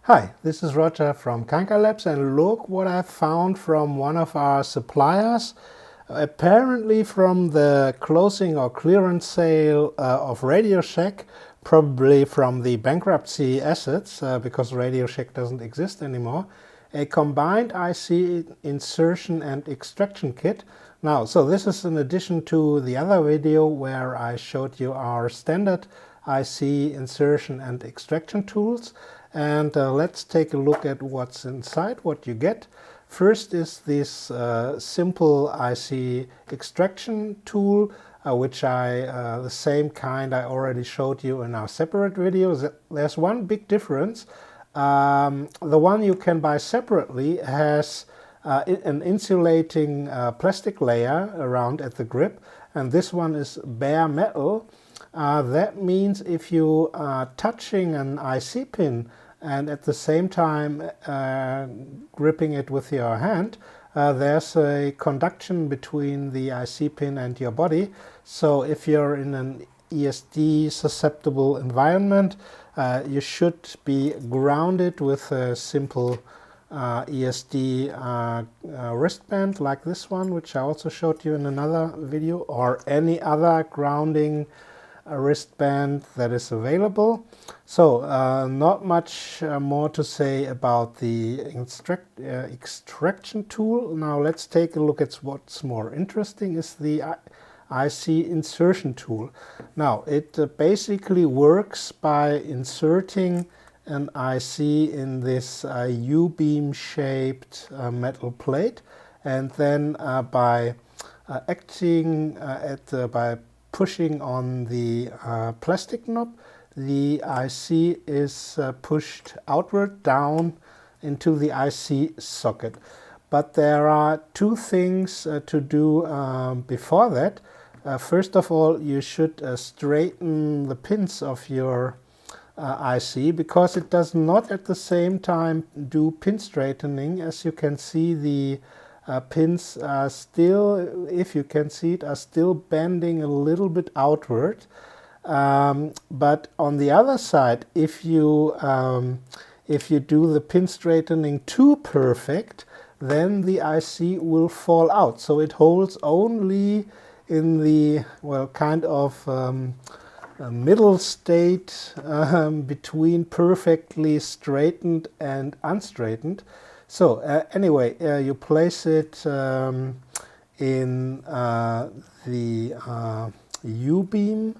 Hi, this is Roger from Kanka Labs, and look what I found from one of our suppliers. Apparently from the closing or clearance sale of Radio Shack, probably from the bankruptcy assets, because Radio Shack doesn't exist anymore, a combined IC insertion and extraction kit. Now, so this is in addition to the other video where I showed you our standard IC insertion and extraction tools. And let's take a look at what's inside, what you get. First is this simple IC extraction tool, which the same kind I already showed you in our separate videos. There's one big difference. The one you can buy separately has an insulating plastic layer around at the grip, and this one is bare metal. That means if you are touching an IC pin and at the same time gripping it with your hand, there's a conduction between the IC pin and your body. So if you're in an ESD susceptible environment, you should be grounded with a simple ESD wristband like this one, which I also showed you in another video, or any other grounding wristband that is available. So not much more to say about the extraction tool. Now let's take a look at what's more interesting is the IC insertion tool. Now it basically works by inserting an IC in this U-beam shaped metal plate, and then by acting by pushing on the plastic knob, the IC is pushed outward down into the IC socket. But there are two things to do before that. First of all, you should straighten the pins of your IC, because it does not at the same time do pin straightening. As you can see, the pins are still, if you can see it, are still bending a little bit outward. But on the other side, if you do the pin straightening too perfect, then the IC will fall out. So it holds only in the, well, kind of middle state between perfectly straightened and unstraightened. So anyway, you place it in the U-beam,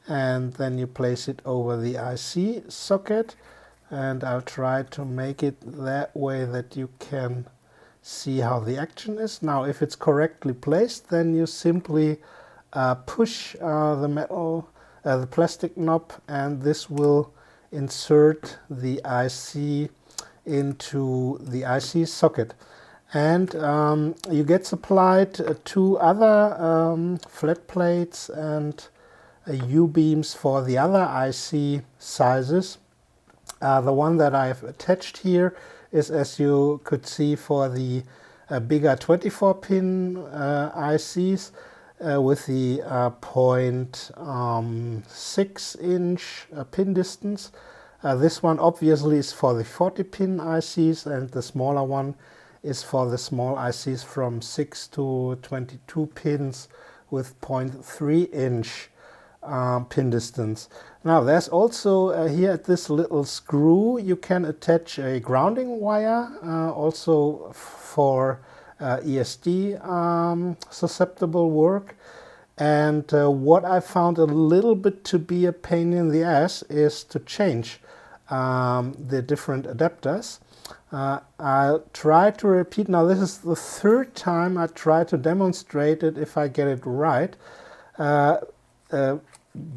and then you place it over the IC socket, and I'll try to make it that way that you can see how the action is. Now if it's correctly placed, then you simply push the plastic knob, and this will insert the IC into the IC socket. And you get supplied two other flat plates and U-beams for the other IC sizes. The one that I've attached here is, as you could see, for the bigger 24-pin ICs with the 0.6 inch pin distance. This one obviously is for the 40-pin ICs, and the smaller one is for the small ICs from 6 to 22 pins with 0.3 inch pin distance. Now there's also here at this little screw you can attach a grounding wire, also for ESD susceptible work. And what I found a little bit to be a pain in the ass is to change the different adapters. I'll try to repeat. Now this is the third time I try to demonstrate it if I get it right.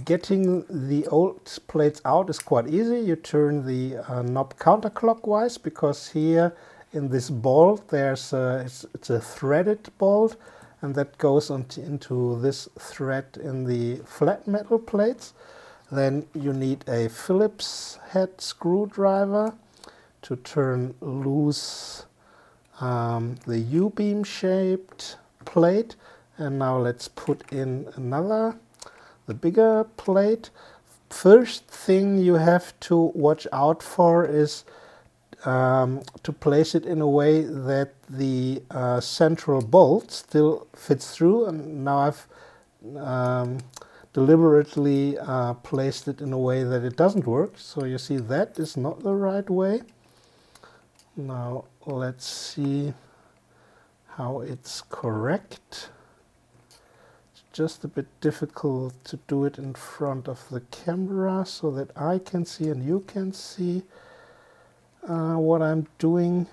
Getting the old plates out is quite easy. You turn the knob counterclockwise, because here in this bolt there's it's a threaded bolt, and that goes into this thread in the flat metal plates. Then you need a Phillips head screwdriver to turn loose the U-beam shaped plate. And now let's put in the bigger plate. First thing you have to watch out for is to place it in a way that the central bolt still fits through, and now I've deliberately placed it in a way that it doesn't work. So you see that is not the right way. Now let's see how it's correct. It's just a bit difficult to do it in front of the camera so that I can see and you can see what I'm doing.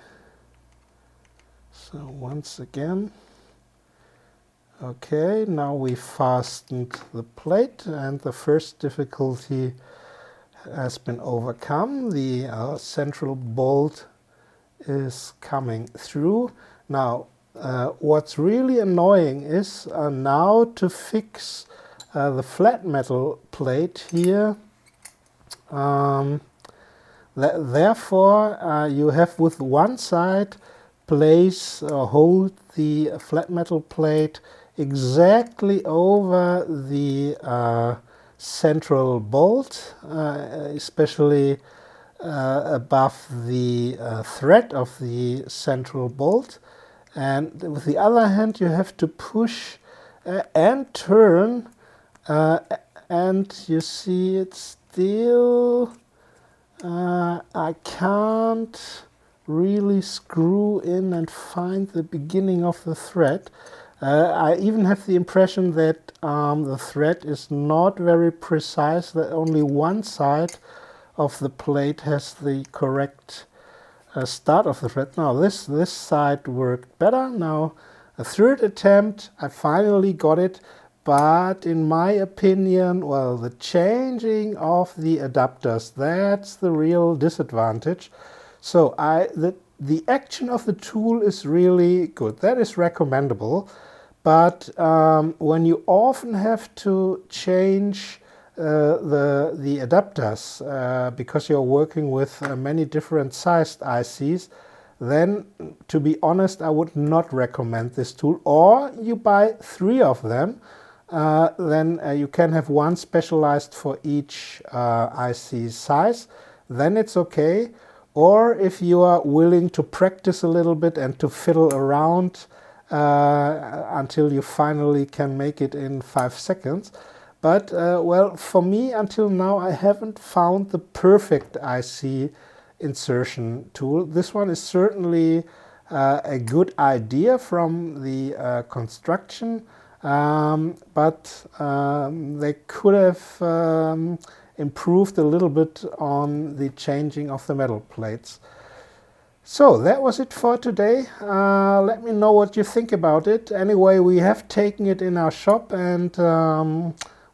So once again, okay, now we fastened the plate and the first difficulty has been overcome. The central bolt is coming through. Now what's really annoying is now to fix the flat metal plate here. Therefore you have with one side place or hold the flat metal plate exactly over the central bolt, especially above the thread of the central bolt, and with the other hand you have to push and turn, and you see it's still I can't really screw in and find the beginning of the thread. I even have the impression that the thread is not very precise, that only one side of the plate has the correct start of the thread. Now this side worked better. Now a third attempt, I finally got it, but in my opinion, well, the changing of the adapters, that's the real disadvantage. So the action of the tool is really good, that is recommendable, but when you often have to change the adapters because you're working with many different sized ICs, then to be honest I would not recommend this tool. Or you buy 3 of them, then you can have one specialized for each IC size, then it's okay. Or if you are willing to practice a little bit and to fiddle around until you finally can make it in 5 seconds. But well, for me until now I haven't found the perfect IC insertion tool. This one is certainly a good idea from the construction, but they could have improved a little bit on the changing of the metal plates. So that was it for today. Let me know what you think about it. Anyway, we have taken it in our shop and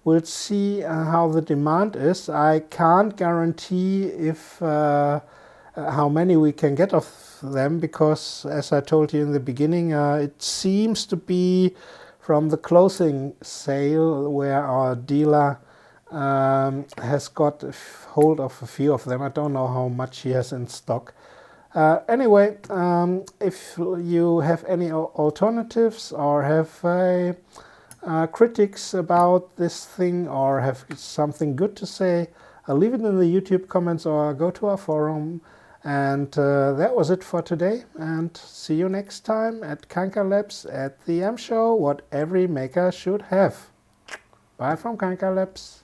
we'll see how the demand is. I can't guarantee if how many we can get of them, because as I told you in the beginning, it seems to be from the closing sale where our dealer has got hold of a few of them. I don't know how much he has in stock. Anyway, if you have any alternatives or have critics about this thing or have something good to say, leave it in the YouTube comments or go to our forum. And that was it for today, and see you next time at Kanka Labs at the M Show, what every maker should have. Bye from Kanka Labs.